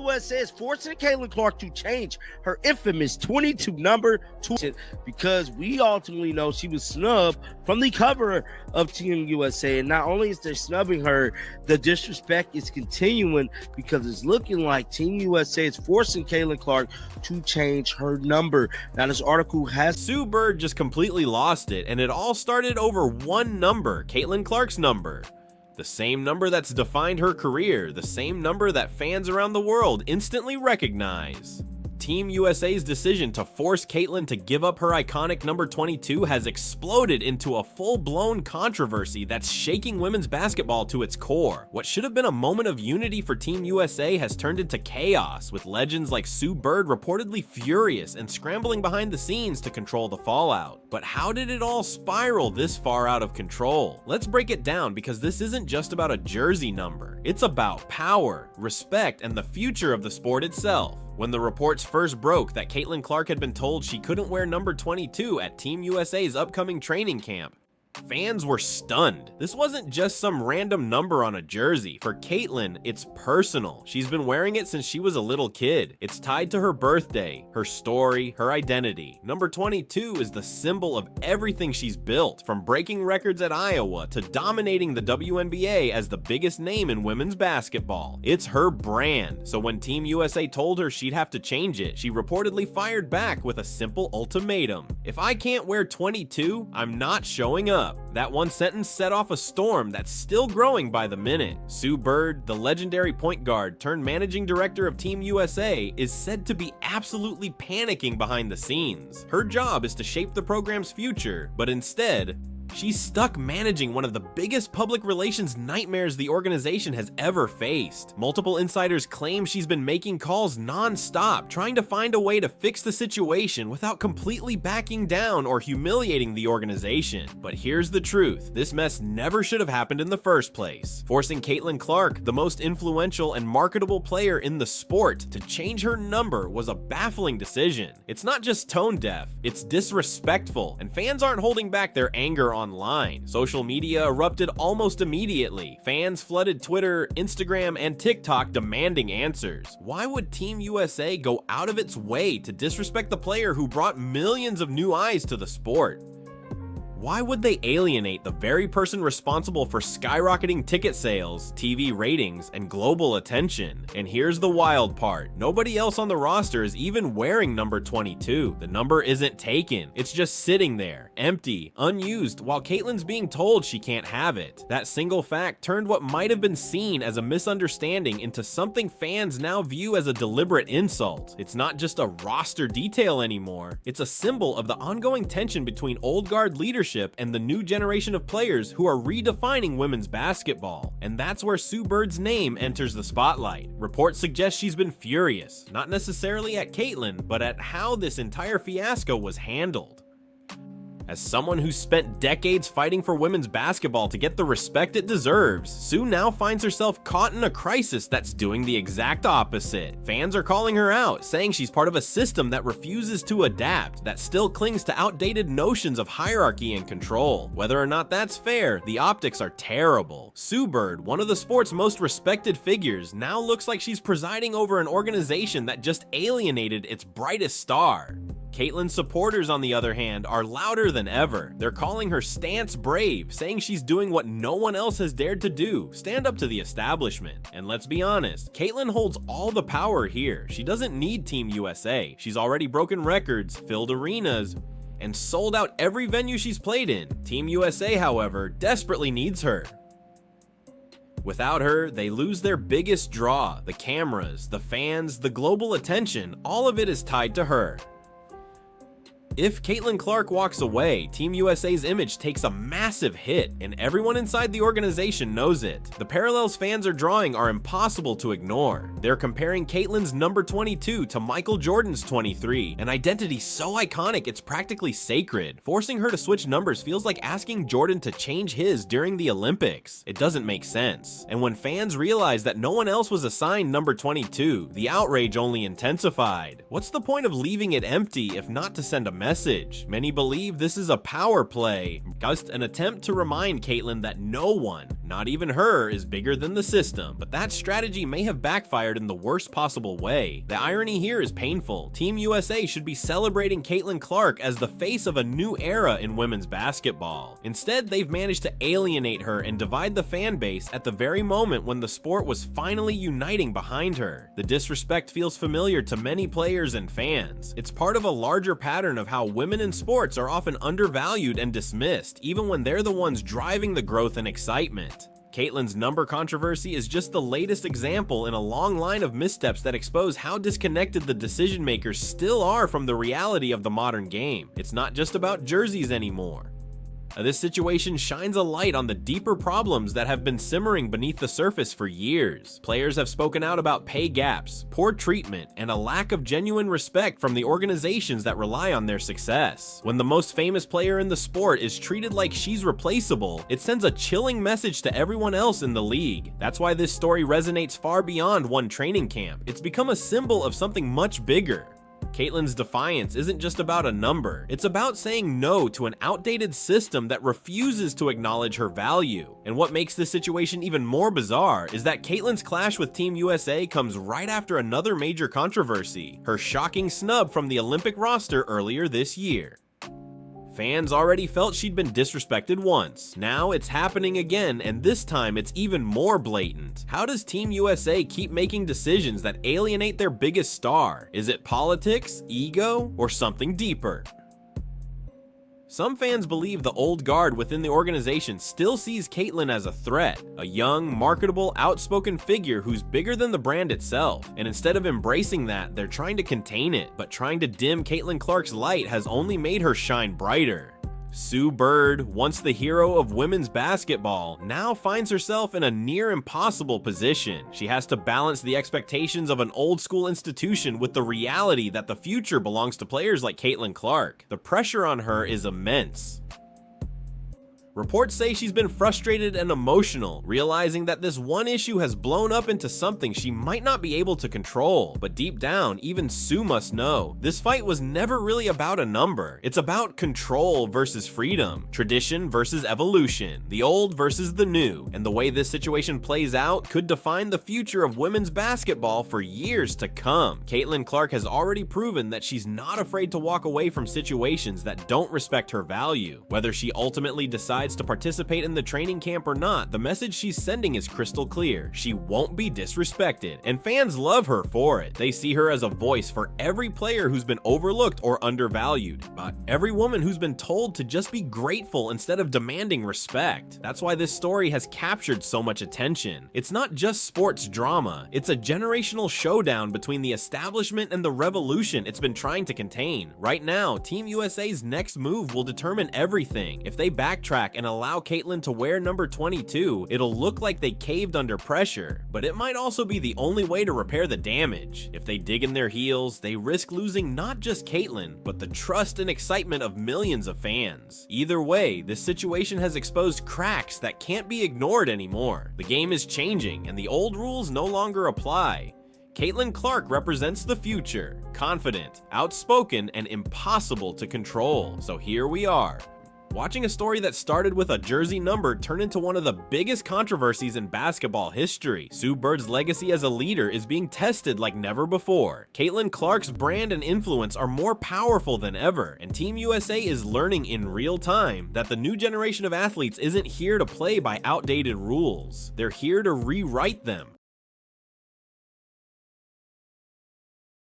USA is forcing Caitlin Clark to change her infamous 22 number to, because we ultimately know she was snubbed from the cover of Team USA. And not only is they snubbing her, the disrespect is continuing because it's looking like Team USA is forcing Caitlin Clark to change her number. Now, this article has Sue Bird just completely lost it, and it all started over one number, Caitlin Clark's number. The same number that's defined her career, the same number that fans around the world instantly recognize. Team USA's decision to force Caitlin to give up her iconic number 22 has exploded into a full-blown controversy that's shaking women's basketball to its core. What should have been a moment of unity for Team USA has turned into chaos, with legends like Sue Bird reportedly furious and scrambling behind the scenes to control the fallout. But how did it all spiral this far out of control? Let's break it down, because this isn't just about a jersey number. It's about power, respect, and the future of the sport itself. When the reports first broke that Caitlin Clark had been told she couldn't wear number 22 at Team USA's upcoming training camp, fans were stunned. This wasn't just some random number on a jersey. For Caitlin, it's personal. She's been wearing it since she was a little kid. It's tied to her birthday, her story, her identity. Number 22 is the symbol of everything she's built, from breaking records at Iowa to dominating the WNBA as the biggest name in women's basketball. It's her brand. So when Team USA told her she'd have to change it, she reportedly fired back with a simple ultimatum. If I can't wear 22, I'm not showing up. That one sentence set off a storm that's still growing by the minute. Sue Bird, the legendary point guard turned managing director of Team USA, is said to be absolutely panicking behind the scenes. Her job is to shape the program's future, but instead, she's stuck managing one of the biggest public relations nightmares the organization has ever faced. Multiple insiders claim she's been making calls non-stop, trying to find a way to fix the situation without completely backing down or humiliating the organization. But here's the truth, this mess never should have happened in the first place. Forcing Caitlin Clark, the most influential and marketable player in the sport, to change her number was a baffling decision. It's not just tone deaf, it's disrespectful, and fans aren't holding back their anger online. Social media erupted almost immediately. Fans flooded Twitter, Instagram, and TikTok demanding answers. Why would Team USA go out of its way to disrespect the player who brought millions of new eyes to the sport? Why would they alienate the very person responsible for skyrocketing ticket sales, TV ratings, and global attention? And here's the wild part. Nobody else on the roster is even wearing number 22. The number isn't taken. It's just sitting there, empty, unused, while Caitlin's being told she can't have it. That single fact turned what might have been seen as a misunderstanding into something fans now view as a deliberate insult. It's not just a roster detail anymore. It's a symbol of the ongoing tension between old guard leadership and the new generation of players who are redefining women's basketball. And that's where Sue Bird's name enters the spotlight. Reports suggest she's been furious, not necessarily at Caitlin, but at how this entire fiasco was handled. As someone who's spent decades fighting for women's basketball to get the respect it deserves, Sue now finds herself caught in a crisis that's doing the exact opposite. Fans are calling her out, saying she's part of a system that refuses to adapt, that still clings to outdated notions of hierarchy and control. Whether or not that's fair, the optics are terrible. Sue Bird, one of the sport's most respected figures, now looks like she's presiding over an organization that just alienated its brightest star. Caitlin's supporters, on the other hand, are louder than ever. They're calling her stance brave, saying she's doing what no one else has dared to do, stand up to the establishment. And let's be honest, Caitlin holds all the power here. She doesn't need Team USA. She's already broken records, filled arenas, and sold out every venue she's played in. Team USA, however, desperately needs her. Without her, they lose their biggest draw, the cameras, the fans, the global attention. All of it is tied to her. If Caitlin Clark walks away, Team USA's image takes a massive hit, and everyone inside the organization knows it. The parallels fans are drawing are impossible to ignore. They're comparing Caitlin's number 22 to Michael Jordan's 23, an identity so iconic it's practically sacred. Forcing her to switch numbers feels like asking Jordan to change his during the Olympics. It doesn't make sense. And when fans realized that no one else was assigned number 22, the outrage only intensified. What's the point of leaving it empty if not to send a message? message. Many believe this is a power play, just an attempt to remind Caitlyn that no one, not even her, is bigger than the system. But that strategy may have backfired in the worst possible way. The irony here is painful. Team USA should be celebrating Caitlin Clark as the face of a new era in women's basketball. Instead, they've managed to alienate her and divide the fan base at the very moment when the sport was finally uniting behind her. The disrespect feels familiar to many players and fans. It's part of a larger pattern of how women in sports are often undervalued and dismissed, even when they're the ones driving the growth and excitement. Caitlyn's number controversy is just the latest example in a long line of missteps that expose how disconnected the decision makers still are from the reality of the modern game. It's not just about jerseys anymore. This situation shines a light on the deeper problems that have been simmering beneath the surface for years. Players have spoken out about pay gaps, poor treatment, and a lack of genuine respect from the organizations that rely on their success. When the most famous player in the sport is treated like she's replaceable, it sends a chilling message to everyone else in the league. That's why this story resonates far beyond one training camp. It's become a symbol of something much bigger. Caitlyn's defiance isn't just about a number, it's about saying no to an outdated system that refuses to acknowledge her value. And what makes this situation even more bizarre is that Caitlyn's clash with Team USA comes right after another major controversy, her shocking snub from the Olympic roster earlier this year. Fans already felt she'd been disrespected once. Now it's happening again, and this time it's even more blatant. How does Team USA keep making decisions that alienate their biggest star? Is it politics, ego, or something deeper? Some fans believe the old guard within the organization still sees Caitlyn as a threat, a young, marketable, outspoken figure who's bigger than the brand itself, and instead of embracing that, they're trying to contain it, but trying to dim Caitlyn Clark's light has only made her shine brighter. Sue Bird, once the hero of women's basketball, now finds herself in a near impossible position. She has to balance the expectations of an old school institution with the reality that the future belongs to players like Caitlyn Clark. The pressure on her is immense. Reports say she's been frustrated and emotional, realizing that this one issue has blown up into something she might not be able to control. But deep down, even Sue must know, this fight was never really about a number. It's about control versus freedom, tradition versus evolution, the old versus the new. And the way this situation plays out could define the future of women's basketball for years to come. Caitlyn Clark has already proven that she's not afraid to walk away from situations that don't respect her value. Whether she ultimately decides to participate in the training camp or not, the message she's sending is crystal clear. She won't be disrespected, and fans love her for it. They see her as a voice for every player who's been overlooked or undervalued, but every woman who's been told to just be grateful instead of demanding respect. That's why this story has captured so much attention. It's not just sports drama, it's a generational showdown between the establishment and the revolution it's been trying to contain. Right now, Team USA's next move will determine everything. If they backtrack and allow Caitlyn to wear number 22, it'll look like they caved under pressure, but it might also be the only way to repair the damage. If they dig in their heels, they risk losing not just Caitlyn, but the trust and excitement of millions of fans. Either way, this situation has exposed cracks that can't be ignored anymore. The game is changing, and the old rules no longer apply. Caitlyn Clark represents the future, confident, outspoken, and impossible to control. So here we are, watching a story that started with a jersey number turn into one of the biggest controversies in basketball history. Sue Bird's legacy as a leader is being tested like never before. Caitlyn Clark's brand and influence are more powerful than ever, and Team USA is learning in real time that the new generation of athletes isn't here to play by outdated rules. They're here to rewrite them.